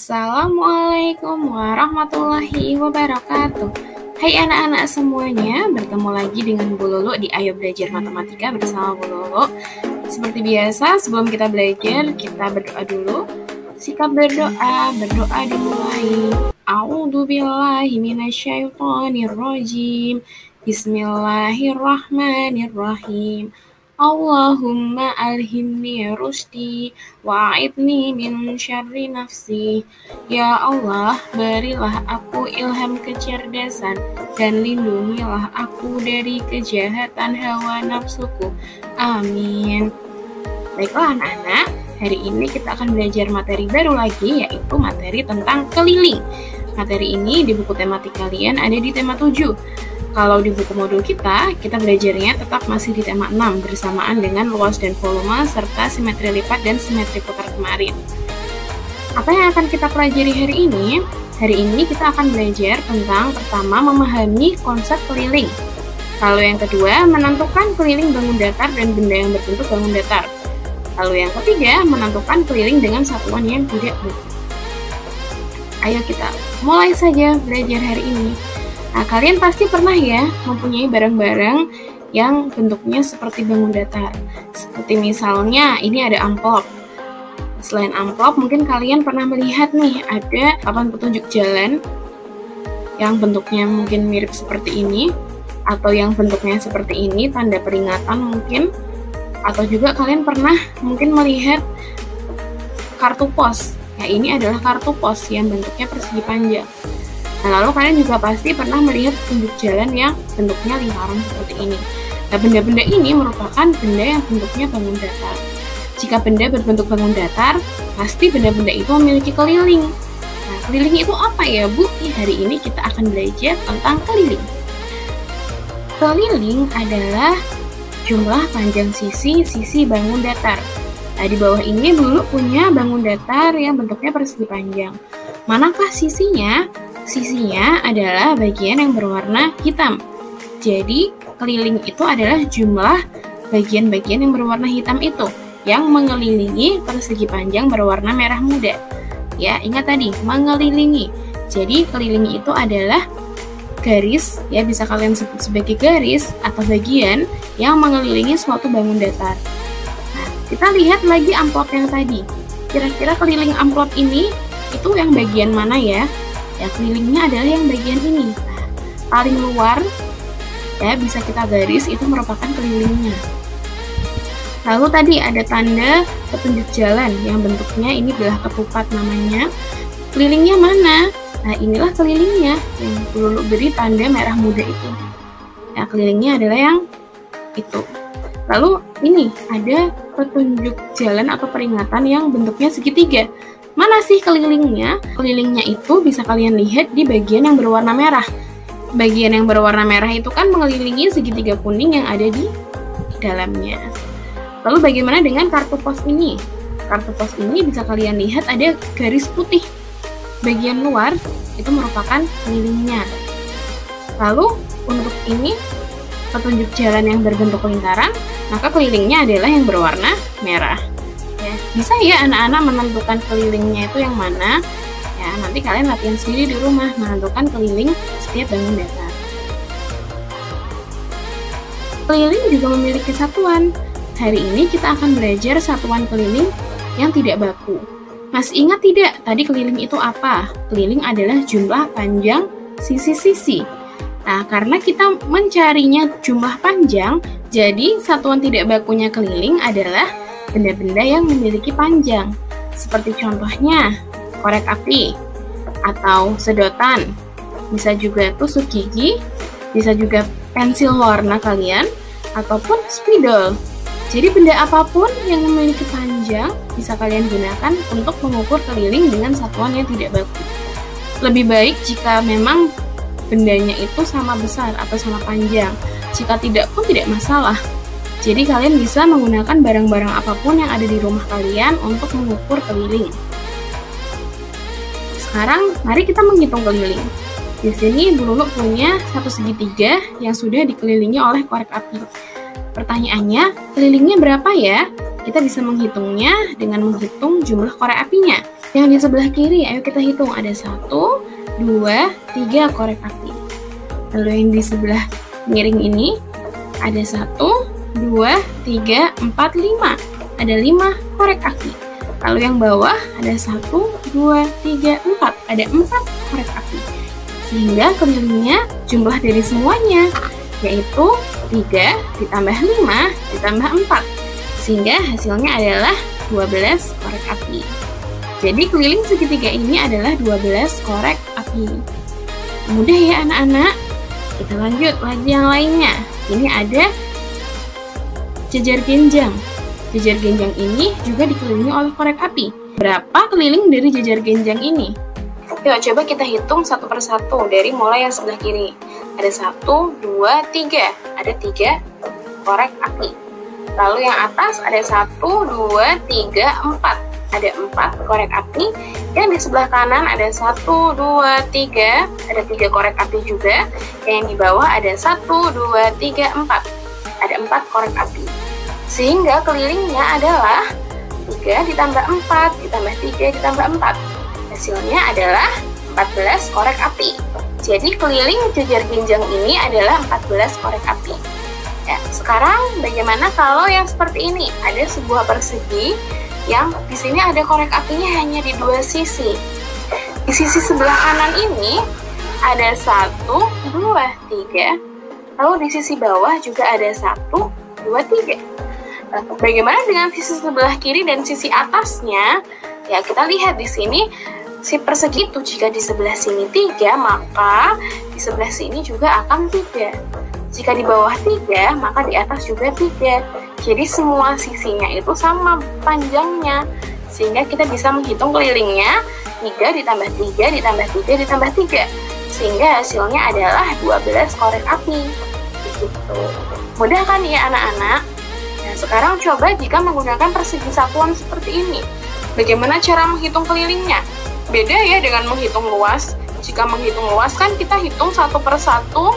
Assalamualaikum warahmatullahi wabarakatuh. Hai anak-anak semuanya, bertemu lagi dengan Bu Lulu di Ayo Belajar Matematika bersama Bu Lulu. Seperti biasa, sebelum kita belajar, kita berdoa dulu. Sikap berdoa dimulai. A'udzubillahi minasyaitonirrajim. Bismillahirrahmanirrahim. Allahumma alhimni rusdi wa'idni min syarri nafsi. Ya Allah, berilah aku ilham kecerdasan dan lindungilah aku dari kejahatan hawa nafsuku. Amin. Baiklah anak-anak, hari ini kita akan belajar materi baru lagi, yaitu materi tentang keliling. Materi ini di buku tematik kalian ada di tema 7. Kalau di buku modul kita belajarnya tetap masih di tema 6 bersamaan dengan luas dan volume serta simetri lipat dan simetri putar kemarin. Apa yang akan kita pelajari hari ini? Hari ini kita akan belajar tentang pertama memahami konsep keliling. Lalu yang kedua menentukan keliling bangun datar dan benda yang berbentuk bangun datar. Lalu yang ketiga menentukan keliling dengan satuan yang tidak baku. Ayo kita mulai saja belajar hari ini. Nah, kalian pasti pernah ya mempunyai barang-barang yang bentuknya seperti bangun datar. Seperti misalnya ini ada amplop. Selain amplop, mungkin kalian pernah melihat nih ada papan petunjuk jalan yang bentuknya mungkin mirip seperti ini, atau yang bentuknya seperti ini, tanda peringatan mungkin. Atau juga kalian pernah mungkin melihat kartu pos. Nah, ini adalah kartu pos yang bentuknya persegi panjang. Nah, lalu kalian juga pasti pernah melihat petunjuk jalan yang bentuknya lingkaran seperti ini. Nah, benda-benda ini merupakan benda yang bentuknya bangun datar. Jika benda berbentuk bangun datar, pasti benda-benda itu memiliki keliling. Nah, keliling itu apa ya, Bu? Hari ini kita akan belajar tentang keliling. Keliling adalah jumlah panjang sisi bangun datar. Nah, di bawah ini dulu punya bangun datar yang bentuknya persegi panjang. Manakah sisinya? Sisinya adalah bagian yang berwarna hitam. Jadi, keliling itu adalah jumlah bagian-bagian yang berwarna hitam itu yang mengelilingi persegi panjang berwarna merah muda. Ya, ingat tadi, mengelilingi. Jadi, keliling itu adalah garis, ya bisa kalian sebut sebagai garis atau bagian yang mengelilingi suatu bangun datar. Nah, kita lihat lagi amplop yang tadi. Kira-kira keliling amplop ini itu yang bagian mana ya? Ya, kelilingnya adalah yang bagian ini. Nah, paling luar ya bisa kita garis itu merupakan kelilingnya. Lalu tadi ada tanda petunjuk jalan yang bentuknya ini belah ketupat namanya. Kelilingnya mana? Nah, inilah kelilingnya yang Lulu beri tanda merah muda itu. Ya, kelilingnya adalah yang itu. Lalu ini ada petunjuk jalan atau peringatan yang bentuknya segitiga. Mana sih kelilingnya? Kelilingnya itu bisa kalian lihat di bagian yang berwarna merah. Bagian yang berwarna merah itu kan mengelilingi segitiga kuning yang ada di dalamnya. Lalu bagaimana dengan kartu pos ini? Kartu pos ini bisa kalian lihat ada garis putih. Bagian luar itu merupakan kelilingnya. Lalu untuk ini petunjuk jalan yang berbentuk lingkaran, maka kelilingnya adalah yang berwarna merah. Ya, bisa ya anak-anak menentukan kelilingnya itu yang mana. Ya, nanti kalian latihan sendiri di rumah menentukan keliling setiap bangun datar. Keliling juga memiliki satuan. Hari ini kita akan belajar satuan keliling yang tidak baku. Masih ingat tidak tadi keliling itu apa? Keliling adalah jumlah panjang sisi-sisi. Nah, karena kita mencarinya jumlah panjang, jadi satuan tidak bakunya keliling adalah benda-benda yang memiliki panjang, seperti contohnya korek api atau sedotan, bisa juga tusuk gigi, bisa juga pensil warna kalian, ataupun spidol. Jadi benda apapun yang memiliki panjang bisa kalian gunakan untuk mengukur keliling dengan satuan yang tidak baku. Lebih baik jika memang bendanya itu sama besar atau sama panjang. Jika tidak pun tidak masalah. Jadi kalian bisa menggunakan barang-barang apapun yang ada di rumah kalian untuk mengukur keliling. Sekarang mari kita menghitung keliling. Di sini Bu Lulu punya satu segitiga yang sudah dikelilingi oleh korek api. Pertanyaannya, kelilingnya berapa ya? Kita bisa menghitungnya dengan menghitung jumlah korek apinya. Yang di sebelah kiri, ayo kita hitung. Ada 1, 2, 3 korek api. Lalu yang di sebelah miring ini, ada 1, 2, 3, 4, 5. Ada 5 korek api. Lalu yang bawah, ada 1, 2, 3, 4. Ada 4 korek api. Sehingga kelilingnya jumlah dari semuanya, yaitu 3 ditambah 5 ditambah 4. Sehingga hasilnya adalah 12 korek api. Jadi keliling segitiga ini adalah 12 korek api. Mudah ya anak-anak? Kita lanjut lagi yang lainnya. Ini ada jejar genjang. Jejar genjang ini juga dikelilingi oleh korek api. Berapa keliling dari jejar genjang ini? Yuk coba kita hitung satu persatu dari mulai yang sebelah kiri. Ada 1, 2, 3. Ada 3 korek api. Lalu yang atas ada 1, 2, 3, 4. Ada 4 korek api. Yang di sebelah kanan ada 1, 2, 3. Ada 3 korek api juga. Yang di bawah ada 1, 2, 3, 4. Ada 4 korek api. Sehingga kelilingnya adalah 3 ditambah 4 ditambah 3 ditambah 4. Hasilnya adalah 14 korek api. Jadi keliling jejar genjang ini adalah 14 korek api. Ya, sekarang bagaimana kalau yang seperti ini? Ada sebuah persegi yang di sini ada korek apinya hanya di 2 sisi. Di sisi sebelah kanan ini ada 1, 2, 3. Lalu di sisi bawah juga ada 1, 2, 3. Bagaimana dengan sisi sebelah kiri dan sisi atasnya? Ya, kita lihat di sini si persegi itu jika di sebelah sini 3, maka di sebelah sini juga akan 3. Jika di bawah 3, maka di atas juga 3. Jadi semua sisinya itu sama panjangnya. Sehingga kita bisa menghitung kelilingnya 3 ditambah 3 ditambah 3 ditambah 3. Sehingga hasilnya adalah 12 korek api. Begitu. Mudah kan ya anak-anak? Nah, sekarang coba jika menggunakan persegi satuan seperti ini. Bagaimana cara menghitung kelilingnya? Beda ya dengan menghitung luas. Jika menghitung luas kan kita hitung satu persatu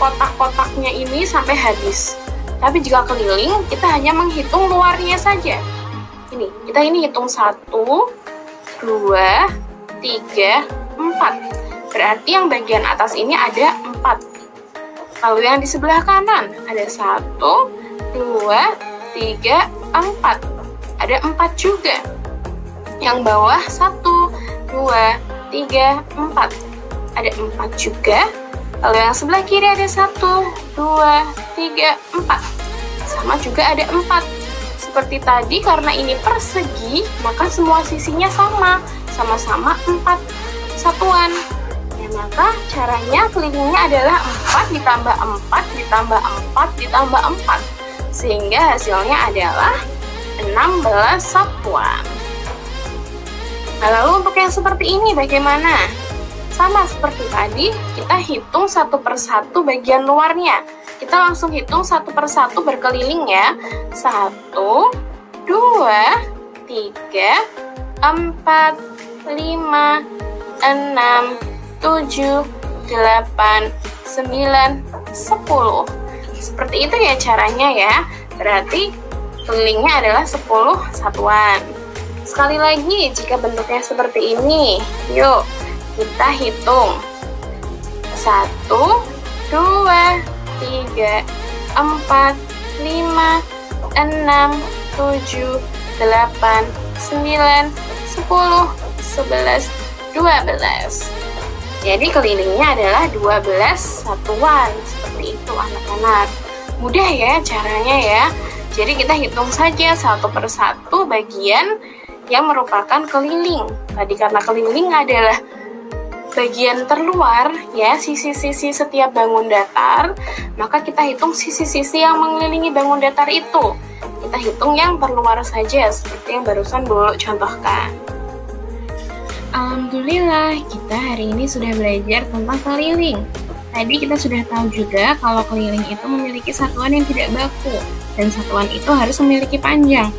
kotak-kotaknya ini sampai habis. Tapi jika keliling, kita hanya menghitung luarnya saja. Kita hitung 1, 2, 3, 4. Berarti yang bagian atas ini ada 4. Lalu yang di sebelah kanan ada 1, 2, 3, 4. Ada 4 juga. Yang bawah 1, 2, 3, 4. Ada 4 juga. Lalu yang sebelah kiri ada 1, 2, 3, 4. Sama juga ada 4. Seperti tadi, karena ini persegi, maka semua sisinya sama-sama 4 satuan. Ya, maka caranya kelilingnya adalah 4 ditambah 4 ditambah 4 ditambah 4. Sehingga hasilnya adalah 16 satuan. Nah, lalu untuk yang seperti ini bagaimana? Sama seperti tadi, kita hitung satu persatu bagian luarnya. Kita langsung hitung satu persatu berkeliling ya. 1, 2, 3, 4, 5, 6, 7, 8, 9, 10. Seperti itu ya caranya ya. Berarti kelilingnya adalah 10 satuan. Sekali lagi, jika bentuknya seperti ini, yuk kita hitung 1, 2, 3, 4, 5, 6, 7, 8, 9, 10, 11, 12. Jadi kelilingnya adalah 12 satuan. Seperti itu anak-anak. Mudah ya caranya ya. Jadi kita hitung saja satu persatu bagian yang merupakan keliling. Tadi karena keliling adalah bagian terluar ya, sisi-sisi setiap bangun datar, maka kita hitung sisi-sisi yang mengelilingi bangun datar itu. Kita hitung yang terluar saja, seperti yang barusan dulu contohkan. Alhamdulillah, kita hari ini sudah belajar tentang keliling. Tadi kita sudah tahu juga kalau keliling itu memiliki satuan yang tidak baku, dan satuan itu harus memiliki panjang.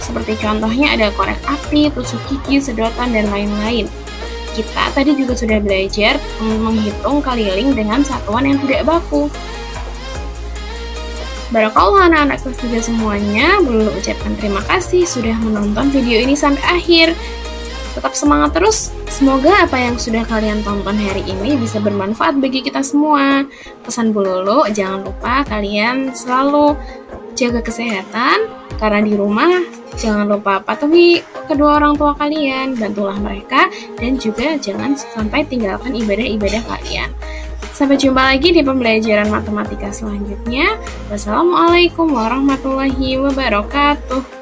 Seperti contohnya ada korek api, tusuk gigi, sedotan, dan lain-lain. Kita tadi juga sudah belajar menghitung keliling dengan satuan yang tidak baku. Barakallah anak-anak kelas 3 semuanya. Belum ucapkan terima kasih sudah menonton video ini sampai akhir. Tetap semangat terus. Semoga apa yang sudah kalian tonton hari ini bisa bermanfaat bagi kita semua. Pesan Bu Lulu, jangan lupa kalian selalu jaga kesehatan, karena di rumah jangan lupa patuhi kedua orang tua kalian, bantulah mereka, dan juga jangan sampai tinggalkan ibadah-ibadah kalian. Sampai jumpa lagi di pembelajaran matematika selanjutnya. Wassalamualaikum warahmatullahi wabarakatuh.